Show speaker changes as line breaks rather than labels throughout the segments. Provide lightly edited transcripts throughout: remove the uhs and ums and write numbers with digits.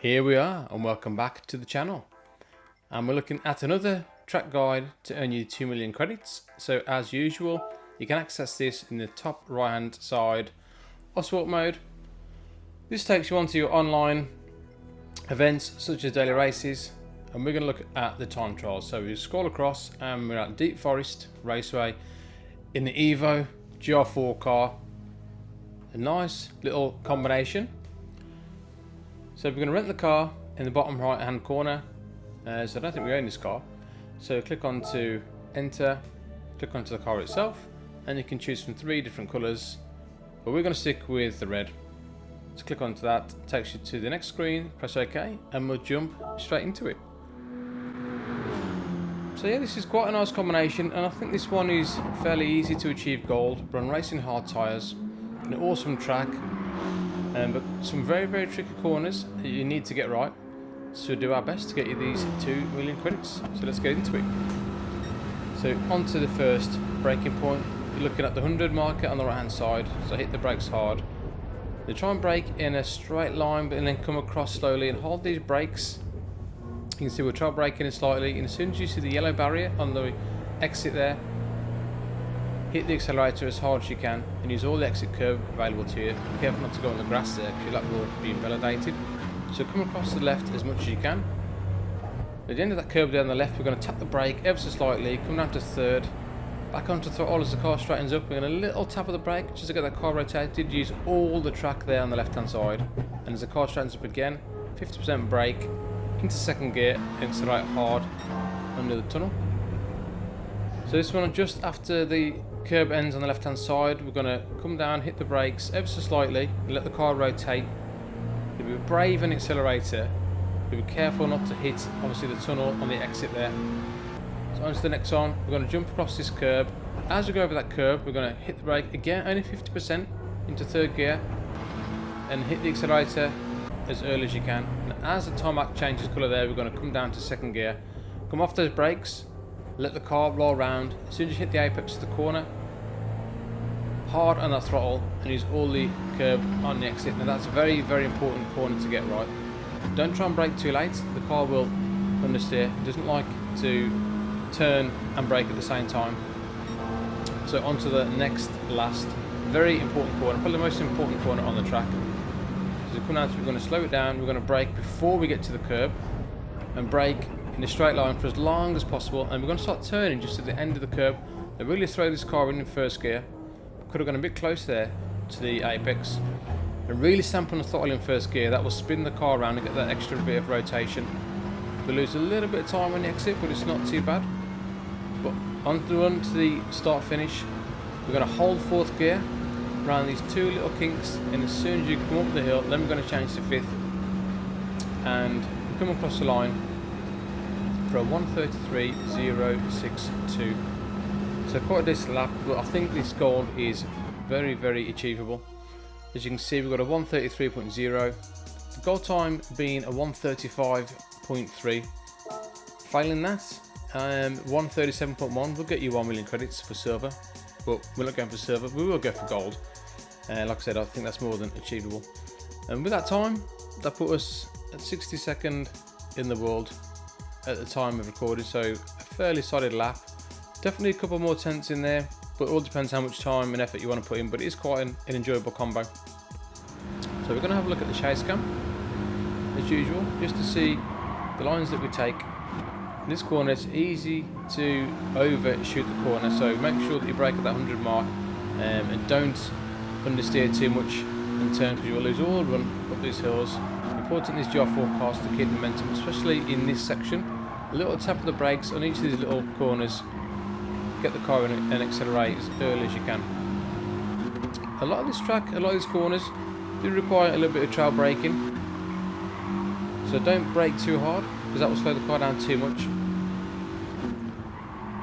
Here we are, and welcome back to the channel. And we're looking at another track guide to earn you 2 million credits. So as usual, you can access this in the top right hand side of sport mode. This takes you onto your online events such as daily races, and we're going to look at the time trials. So we scroll across and we're at Deep Forest Raceway in the Evo GR4 car. A nice little combination. So we're going to rent the car in the bottom right hand corner. So I don't think we own this car. So click on to enter, click onto the car itself, and you can choose from 3 different colours, but we're going to stick with the red. So click onto that, takes you to the next screen, press OK, and we'll jump straight into it. So yeah, this is quite a nice combination, and I think this one is fairly easy to achieve gold. We're on racing hard tyres, an awesome track, but some very tricky corners that you need to get right. So we'll do our best to get you these 2 million credits. So let's get into it. So onto the first braking point. You're looking at the 100 marker on the right hand side. So hit the brakes hard. You try and brake in a straight line, but then come across slowly and hold these brakes. You can see we'll try braking in slightly, and as soon as you see the yellow barrier on the exit there, hit the accelerator as hard as you can and use all the exit curve available to you. Be careful not to go on the grass there because that will be invalidated. So come across the left as much as you can. At the end of that curve down the left, we're going to tap the brake ever so slightly, come down to third, back onto throttle as the car straightens up. We're going to a little tap of the brake just to get that car rotated. Use all the track there on the left hand side, and as the car straightens up again, 50% brake into second gear, accelerate hard under the tunnel. So this one, just after the curb ends on the left hand side, we're going to come down, hit the brakes ever so slightly and let the car rotate. Be brave on the accelerator, be careful not to hit obviously the tunnel on the exit there. So on to the next one, we're going to jump across this curb. As we go over that curb, we're going to hit the brake again, only 50% into third gear, and hit the accelerator as early as you can. And as the tarmac changes colour there, we're going to come down to second gear, come off those brakes, let the car roll around. As soon as you hit the apex of the corner, hard on that throttle and use all the curb on the exit. Now that's a very important corner to get right. Don't try and brake too late, the car will understeer. It doesn't like to turn and brake at the same time. So on to the next last very important corner, probably the most important corner on the track. So come down to, we're going to slow it down, we're going to brake before we get to the curb and brake in a straight line for as long as possible, and we're going to start turning just at the end of the curb. Now really throw this car in first gear. Could have gone a bit close there to the apex, and really stamp on the throttle in first gear. That will spin the car around and get that extra bit of rotation. We lose a little bit of time on the exit, but it's not too bad. But on the run to the start finish, we're going to hold fourth gear around these 2 little kinks, and as soon as you come up the hill, then we're going to change to fifth and come across the line for a 1:33.062. So quite a decent lap, but I think this goal is very achievable. As you can see, we've got a 1:33.0, the goal time being a 1:35.3. Failing that, 1:37.1 will get you 1 million credits for silver, but we're not going for silver, we will go for gold. Like I said, I think that's more than achievable. And with that time, that put us at 62nd in the world at the time of recording, so a fairly solid lap. Definitely a couple more tenths in there, but it all depends how much time and effort you want to put in, but it is quite an enjoyable combo. So we're going to have a look at the chase cam as usual, just to see the lines that we take. In this corner it's easy to overshoot the corner, so make sure that you brake at that 100 mark, and don't understeer too much in turn, because you will lose all run up these hills. Important is GR4 cars to keep momentum, especially in this section. A little tap of the brakes on each of these little corners, get the car in and accelerate as early as you can. A lot of this track, a lot of these corners do require a little bit of trail braking, so don't brake too hard because that will slow the car down too much.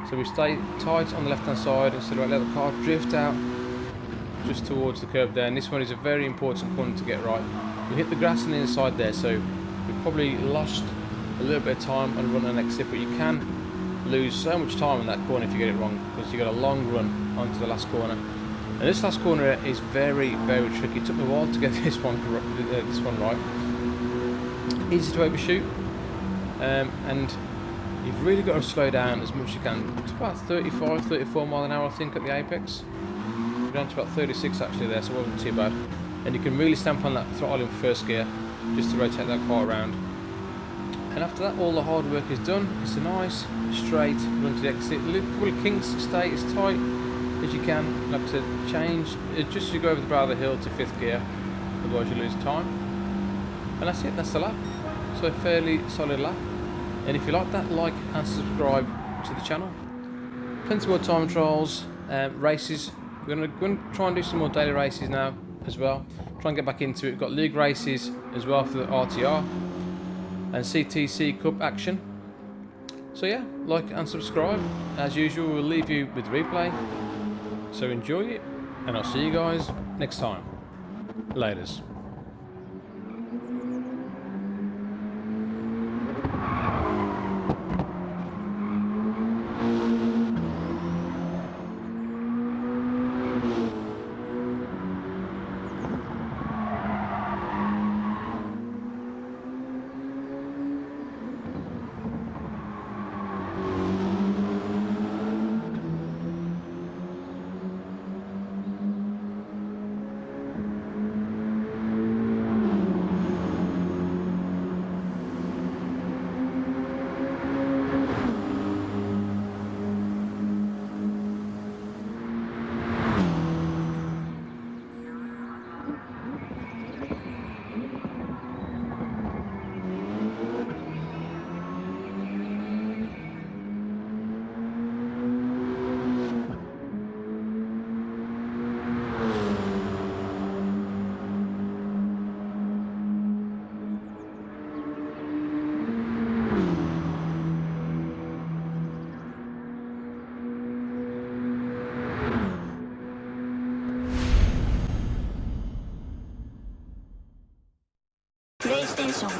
So we stay tight on the left hand side and let the car drift out just towards the curb there, and this one is a very important corner to get right. We hit the grass on the inside there, so we've probably lost a little bit of time on run and exit, but you can lose so much time in that corner if you get it wrong, because you've got a long run onto the last corner. And this last corner is very tricky. It took me a while to get this one right. easy to overshoot, and you've really got to slow down as much as you can. It's about 35, 34 mile an hour, I think, at the apex. We're down to about 36 actually there, so it wasn't too bad. And you can really stamp on that throttle in first gear just to rotate that car around. And after that, all the hard work is done. It's a nice straight run to the exit. A couple of kinks, stay as tight as you can. Like I said, change just as you go over the brow of the hill to 5th gear, otherwise you lose time. And that's it, that's the lap. So a fairly solid lap. And if you like that, like and subscribe to the channel. Plenty more time trials, races. We're going to try and do some more daily races now as well. Try and get back into it. We've got league races as well for the RTR and CTC Cup action. So yeah, like and subscribe. As usual, we'll leave you with replay. So enjoy it, and I'll see you guys next time. Laters.
PlayStation